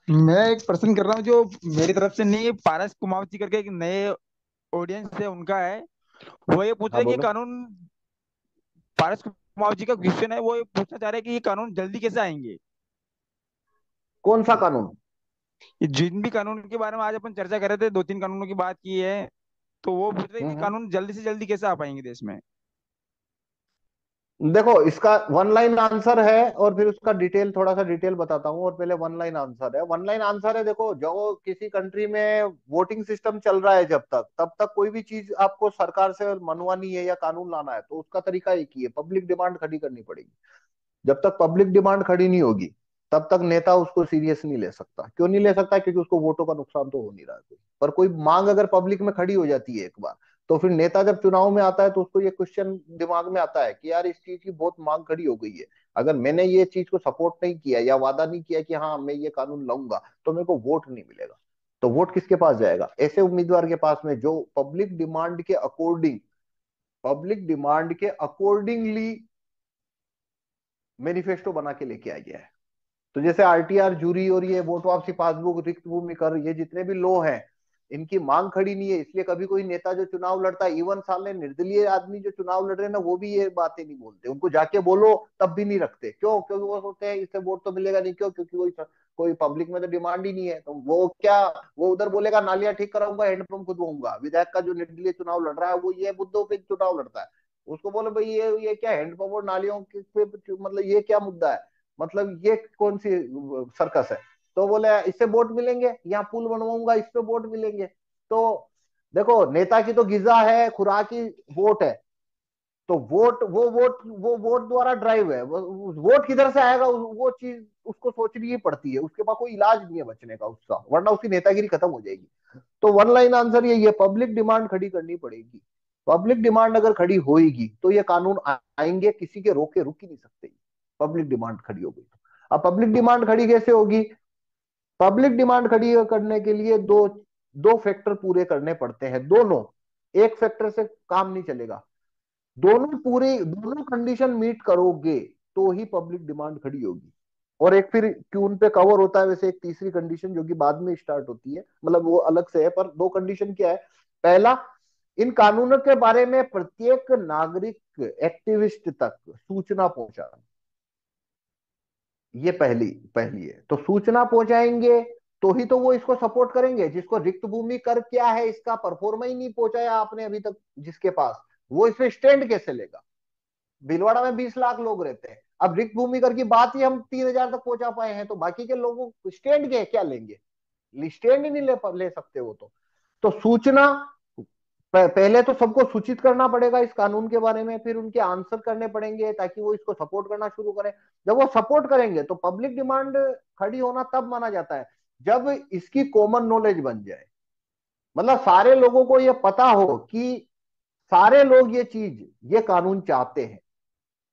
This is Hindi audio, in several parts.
मैं एक प्रश्न कर रहा हूँ जो मेरी तरफ से नहीं है, पारस कुमावत जी करके एक नए ऑडियंस है उनका है। वो ये पूछ रहे हाँ हैं कि ये बोलो। कानून, पारस कुमावत जी का क्वेश्चन है, वो ये पूछना चाह रहे हैं कि ये कानून जल्दी कैसे आएंगे। कौन सा कानून? ये जिन भी कानून के बारे में आज अपन चर्चा कर रहे थे, दो तीन कानूनों की बात की है, तो वो पूछ रहे हैं कि हम्म। कानून जल्दी से जल्दी कैसे आ पाएंगे देश में। देखो, इसका वन लाइन आंसर है और फिर उसका डिटेल, थोड़ा सा डिटेल बताता हूँ। और पहले वन लाइन आंसर है। वन लाइन आंसर है, देखो, जो किसी कंट्री में वोटिंग सिस्टम चल रहा है, जब तक तब तक कोई भी चीज आपको सरकार से मनवानी है या कानून लाना है, तो उसका तरीका एक ही है, पब्लिक डिमांड खड़ी करनी पड़ेगी। जब तक पब्लिक डिमांड खड़ी नहीं होगी, तब तक नेता उसको सीरियस नहीं ले सकता। क्यों नहीं ले सकता? क्योंकि उसको वोटों का नुकसान तो हो नहीं रहा है कोई। पर कोई मांग अगर पब्लिक में खड़ी हो जाती है एक बार, तो फिर नेता जब चुनाव में आता है तो उसको ये क्वेश्चन दिमाग में आता है कि यार, इस चीज की बहुत मांग खड़ी हो गई है। अगर मैंने ये चीज को सपोर्ट नहीं किया या वादा नहीं किया कि हाँ मैं ये कानून लाऊंगा, तो मेरे को वोट नहीं मिलेगा। तो वोट किसके पास जाएगा? ऐसे उम्मीदवार के पास में जो पब्लिक डिमांड के अकॉर्डिंगली मैनिफेस्टो बना के लेके आ गया है। तो जैसे आरटीआर, जूरी और ये वोट वापसी, पासबुक, रिक्त भूमि कर, ये जितने भी लो हैं, इनकी मांग खड़ी नहीं है, इसलिए कभी कोई नेता जो चुनाव लड़ता है, इवन सामने निर्दलीय आदमी जो चुनाव लड़ रहे हैं ना, वो भी ये बातें नहीं बोलते। उनको जाके बोलो तब भी नहीं रखते। क्यों? क्योंकि वो सोचते हैं इससे वोट तो मिलेगा नहीं। क्यों? क्योंकि कोई कोई पब्लिक में तो डिमांड ही नहीं है। तो वो क्या, वो उधर बोलेगा नालियां ठीक कराऊंगा, हैंडपंप खुदवाऊंगा। विधायक का जो निर्दलीय चुनाव लड़ रहा है, वो ये मुद्दों पे चुनाव लड़ता है। उसको बोले भाई ये क्या हैंडपंप और नालियों के पे, मतलब ये क्या मुद्दा है? मतलब ये कौन सी सर्कस है? तो बोले इससे वोट मिलेंगे, यहाँ पुल बनवाऊंगा, इस पे वोट मिलेंगे। तो देखो, नेता की तो गिजा है, खुराक की वोट है। तो वो वोट द्वारा ड्राइव है। वोट किधर से आएगा, वो चीज उसको सोचनी ही पड़ती है। उसके पास कोई इलाज नहीं है बचने का उसका, वरना उसकी नेतागिरी खत्म हो जाएगी। तो वन लाइन आंसर यही है, पब्लिक डिमांड खड़ी करनी पड़ेगी। पब्लिक डिमांड अगर खड़ी होएगी तो ये कानून आएंगे, किसी के रोके रुक ही नहीं सकते। पब्लिक डिमांड खड़ी हो गई तो अब पब्लिक डिमांड खड़ी कैसे होगी? पब्लिक डिमांड खड़ी करने के लिए दो दो फैक्टर पूरे करने पड़ते हैं, दोनों। एक फैक्टर से काम नहीं चलेगा। दोनों कंडीशन मीट करोगे तो ही पब्लिक डिमांड खड़ी होगी। और एक फिर क्यून पे कवर होता है वैसे एक तीसरी कंडीशन, जो कि बाद में स्टार्ट होती है, मतलब वो अलग से है। पर दो कंडीशन क्या है? पहला, इन कानूनों के बारे में प्रत्येक नागरिक, एक्टिविस्ट तक सूचना पहुंचाना। ये पहली पहली है। तो सूचना पहुंचाएंगे तो ही तो वो इसको सपोर्ट करेंगे। जिसको रिक्त भूमि कर क्या है, इसका परफॉर्मा ही नहीं पहुंचाया आपने अभी तक जिसके पास, वो इस पे स्टैंड कैसे लेगा? भीलवाड़ा में 20 लाख लोग रहते हैं। अब रिक्त भूमि कर की बात ही हम 3,000 तक पहुंचा पाए हैं, तो बाकी के लोगों स्टैंड के क्या लेंगे? स्टैंड ही नहीं ले सकते वो तो सूचना, पहले तो सबको सूचित करना पड़ेगा इस कानून के बारे में, फिर उनके आंसर करने पड़ेंगे ताकि वो इसको सपोर्ट करना शुरू करें। जब वो सपोर्ट करेंगे तो पब्लिक डिमांड खड़ी होना तब माना जाता है जब इसकी कॉमन नॉलेज बन जाए। मतलब सारे लोगों को ये पता हो कि सारे लोग ये कानून चाहते हैं।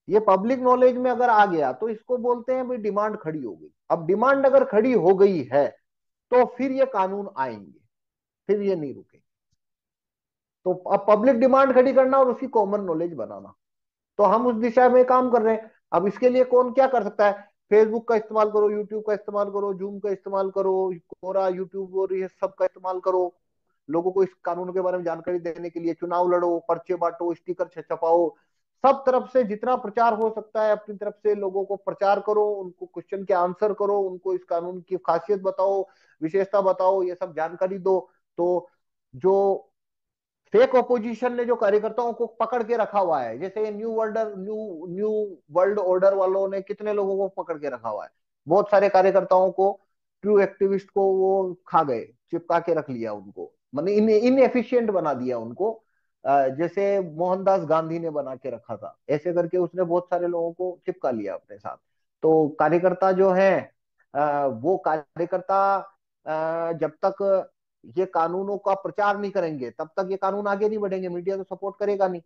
ये पब्लिक नॉलेज में अगर आ गया तो इसको बोलते हैं भाई डिमांड खड़ी हो गई। अब डिमांड अगर खड़ी हो गई है तो फिर ये कानून आएंगे, फिर ये नहीं रुकेंगे। तो अब पब्लिक डिमांड खड़ी करना और उसकी कॉमन नॉलेज बनाना, तो हम उस दिशा में काम कर रहे हैं। अब इसके लिए कौन क्या कर सकता है? फेसबुक का इस्तेमाल करो, यूट्यूब का इस्तेमाल करो, जूम का इस्तेमाल करो, कोरा, यूट्यूब और ये सब का इस्तेमाल करो। लोगों को इस कानून के बारे में जानकारी देने के लिए चुनाव लड़ो, पर्चे बांटो, स्टिकर छपवाओ। सब तरफ से जितना प्रचार हो सकता है अपनी तरफ से लोगों को प्रचार करो, उनको क्वेश्चन के आंसर करो, उनको इस कानून की खासियत बताओ, विशेषता बताओ, ये सब जानकारी दो। तो जो फेक ऑपोजिशन ने जो कार्यकर्ताओं को पकड़ के रखा हुआ है, जैसे न्यू न्यू वर्ल्ड ऑर्डर वालों ने कितने लोगों को पकड़ के रखा हुआ है, बहुत सारे कार्यकर्ताओं को, ट्रू एक्टिविस्ट को वो खा गए, चिपका के रख लिया उनको, मतलब इनएफिशिएंट बना दिया उनको। जैसे मोहनदास गांधी ने बना के रखा था, ऐसे करके उसने बहुत सारे लोगों को चिपका लिया अपने साथ। तो कार्यकर्ता जो है, वो कार्यकर्ता जब तक ये कानूनों का प्रचार नहीं करेंगे तब तक ये कानून आगे नहीं बढ़ेंगे, मीडिया तो सपोर्ट करेगा नहीं।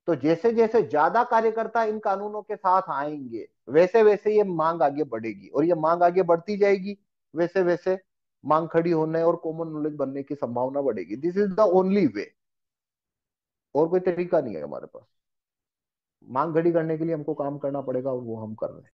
तो जैसे जैसे ज्यादा कार्यकर्ता इन कानूनों के साथ आएंगे, वैसे वैसे ये मांग आगे बढ़ेगी, और ये मांग आगे बढ़ती जाएगी, वैसे वैसे मांग खड़ी होने और कॉमन नॉलेज बनने की संभावना बढ़ेगी। This is the only way. और कोई तरीका नहीं है हमारे पास। मांग खड़ी करने के लिए हमको काम करना पड़ेगा, और वो हम कर रहे हैं।